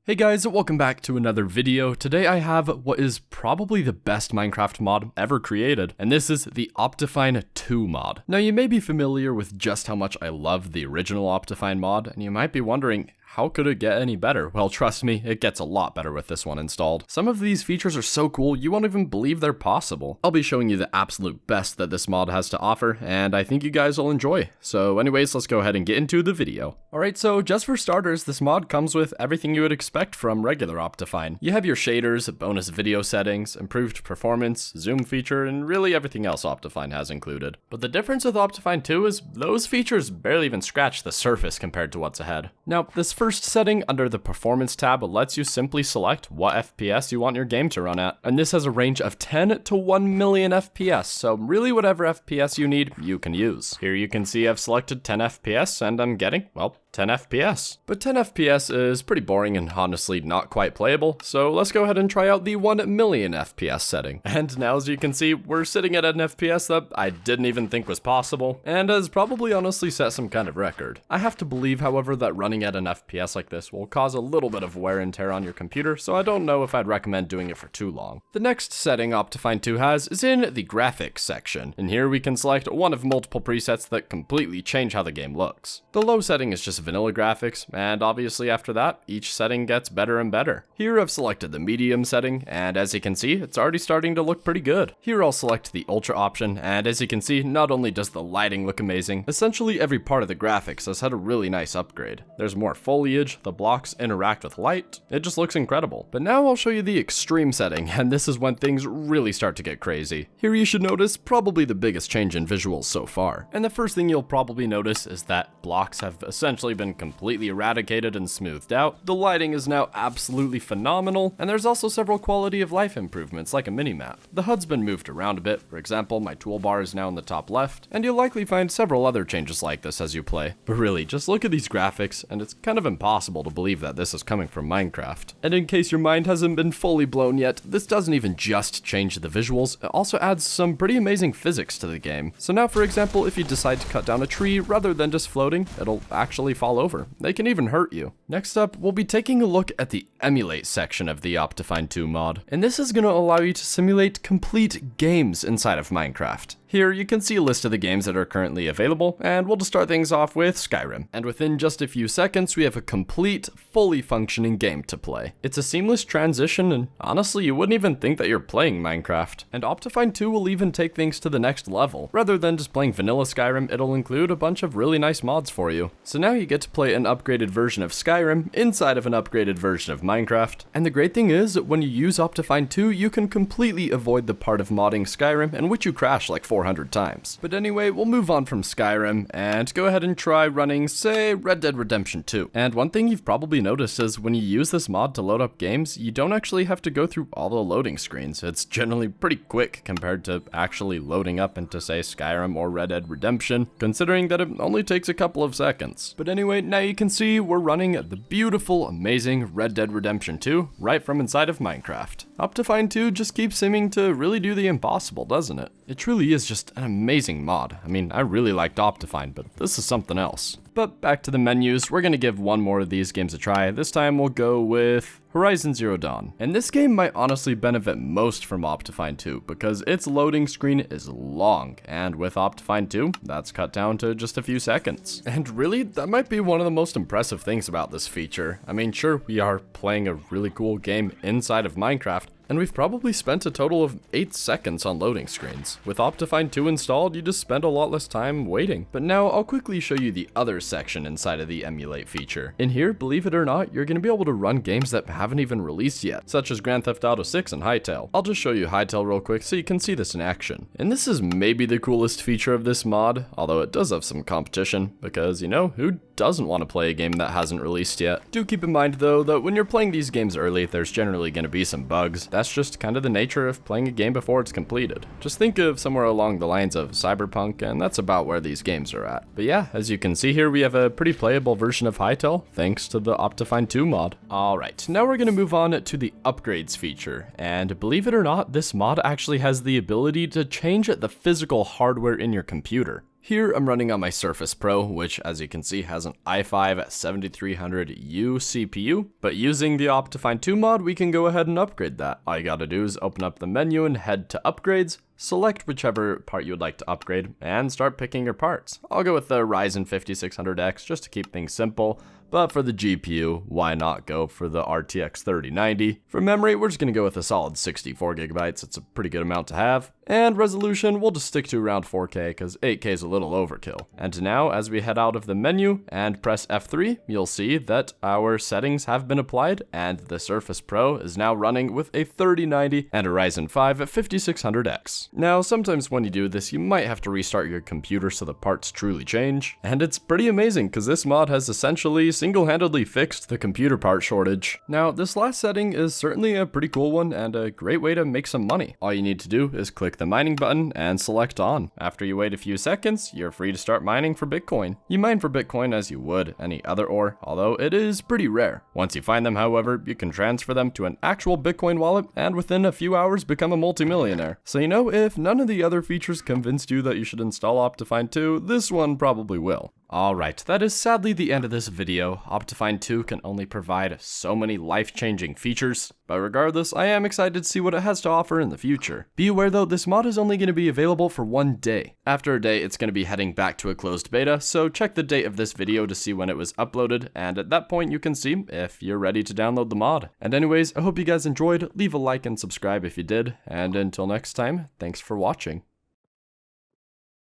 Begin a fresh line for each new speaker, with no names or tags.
Hey guys, welcome back to another video. Today I have what is probably the best Minecraft mod ever created, and this is the Optifine 2 mod. Now you may be familiar with just how much I love the original Optifine mod, and you might be wondering, how could it get any better? Well, trust me, it gets a lot better with this one installed. Some of these features are so cool, you won't even believe they're possible. I'll be showing you the absolute best that this mod has to offer, and I think you guys will enjoy. So anyways, let's go ahead and get into the video. Alright, so just for starters, this mod comes with everything you would expect from regular Optifine. You have your shaders, bonus video settings, improved performance, zoom feature, and really everything else Optifine has included. But the difference with Optifine 2 is those features barely even scratch the surface compared to what's ahead. Now, this first setting under the performance tab lets you simply select what FPS you want your game to run at, and this has a range of 10 to 1 million FPS, so really whatever FPS you need, you can use. Here you can see I've selected 10 FPS and I'm getting, well, 10 FPS. But 10 FPS is pretty boring and honestly not quite playable, so let's go ahead and try out the 1 million FPS setting. And now as you can see, we're sitting at an FPS that I didn't even think was possible, and has probably honestly set some kind of record. I have to believe, however, that running at an FPS like this will cause a little bit of wear and tear on your computer, so I don't know if I'd recommend doing it for too long. The next setting Optifine 2 has is in the graphics section. In here we can select one of multiple presets that completely change how the game looks. The low setting is just vanilla graphics, and obviously after that, each setting gets better and better. Here I've selected the medium setting, and as you can see, it's already starting to look pretty good. Here I'll select the ultra option, and as you can see, not only does the lighting look amazing, essentially every part of the graphics has had a really nice upgrade. There's more foliage, the blocks interact with light, it just looks incredible. But now I'll show you the extreme setting, and this is when things really start to get crazy. Here you should notice probably the biggest change in visuals so far. And the first thing you'll probably notice is that blocks have essentially been completely eradicated and smoothed out. The lighting is now absolutely phenomenal, and there's also several quality of life improvements like a minimap. The HUD's been moved around a bit. For example, my toolbar is now in the top left, and you'll likely find several other changes like this as you play. But really, just look at these graphics, and it's kind of impossible to believe that this is coming from Minecraft. And in case your mind hasn't been fully blown yet, this doesn't even just change the visuals, it also adds some pretty amazing physics to the game. So now, for example, if you decide to cut down a tree rather than just floating, it'll actually fall over. They can even hurt you. Next up, we'll be taking a look at the emulate section of the Optifine 2 mod, and this is going to allow you to simulate complete games inside of Minecraft. Here you can see a list of the games that are currently available, and we'll just start things off with Skyrim. And within just a few seconds, we have a complete, fully functioning game to play. It's a seamless transition, and honestly, you wouldn't even think that you're playing Minecraft. And Optifine 2 will even take things to the next level. Rather than just playing vanilla Skyrim, it'll include a bunch of really nice mods for you. So now you get to play an upgraded version of Skyrim inside of an upgraded version of Minecraft. And the great thing is, when you use Optifine 2, you can completely avoid the part of modding Skyrim in which you crash like 400 times. But anyway, we'll move on from Skyrim and go ahead and try running, say, Red Dead Redemption 2. And one thing you've probably noticed is when you use this mod to load up games, you don't actually have to go through all the loading screens. It's generally pretty quick compared to actually loading up into, say, Skyrim or Red Dead Redemption, considering that it only takes a couple of seconds. But anyway, now you can see we're running the beautiful, amazing Red Dead Redemption 2 right from inside of Minecraft. Optifine 2 just keeps seeming to really do the impossible, doesn't it? It truly is just an amazing mod. I mean, I really liked Optifine, but this is something else. But back to the menus, we're gonna give one more of these games a try. This time we'll go with Horizon Zero Dawn. And this game might honestly benefit most from Optifine 2 because its loading screen is long, and with Optifine 2, that's cut down to just a few seconds. And really, that might be one of the most impressive things about this feature. I mean, sure, we are playing a really cool game inside of Minecraft, and we've probably spent a total of 8 seconds on loading screens. With Optifine 2 installed, you just spend a lot less time waiting. But now I'll quickly show you the other section inside of the emulate feature. In here, believe it or not, you're going to be able to run games that haven't even released yet, such as Grand Theft Auto 6 and Hytale. I'll just show you Hytale real quick so you can see this in action. And this is maybe the coolest feature of this mod, although it does have some competition, because, you know, who doesn't want to play a game that hasn't released yet? Do keep in mind, though, that when you're playing these games early, there's generally going to be some bugs. That's just kind of the nature of playing a game before it's completed. Just think of somewhere along the lines of Cyberpunk, and that's about where these games are at. But yeah, as you can see here, we have a pretty playable version of Hytale, thanks to the Optifine 2 mod. Alright, now we're going to move on to the upgrades feature, and believe it or not, this mod actually has the ability to change the physical hardware in your computer. Here I'm running on my Surface Pro, which as you can see has an i5 7300U CPU, but using the Optifine 2 mod we can go ahead and upgrade that. All you gotta do is open up the menu and head to upgrades, select whichever part you would like to upgrade, and start picking your parts. I'll go with the Ryzen 5600X just to keep things simple, but for the GPU, why not go for the RTX 3090? For memory, we're just gonna go with a solid 64GB, it's a pretty good amount to have. And resolution, we'll just stick to around 4K because 8K is a little overkill. And now, as we head out of the menu and press F3, you'll see that our settings have been applied and the Surface Pro is now running with a 3090 and a Ryzen 5 5600X. Now, sometimes when you do this, you might have to restart your computer so the parts truly change. And it's pretty amazing because this mod has essentially single-handedly fixed the computer part shortage. Now, this last setting is certainly a pretty cool one and a great way to make some money. All you need to do is click the mining button and select on. After you wait a few seconds, you're free to start mining for Bitcoin. You mine for Bitcoin as you would any other ore, although it is pretty rare. Once you find them, however, you can transfer them to an actual Bitcoin wallet and within a few hours become a multimillionaire. So you know, if none of the other features convinced you that you should install Optifine 2, this one probably will. Alright, that is sadly the end of this video. Optifine 2 can only provide so many life-changing features, but regardless, I am excited to see what it has to offer in the future. Be aware though, this mod is only going to be available for 1 day. After a day, it's going to be heading back to a closed beta, so check the date of this video to see when it was uploaded, and at that point you can see if you're ready to download the mod. And anyways, I hope you guys enjoyed, leave a like and subscribe if you did, and until next time, thanks for watching.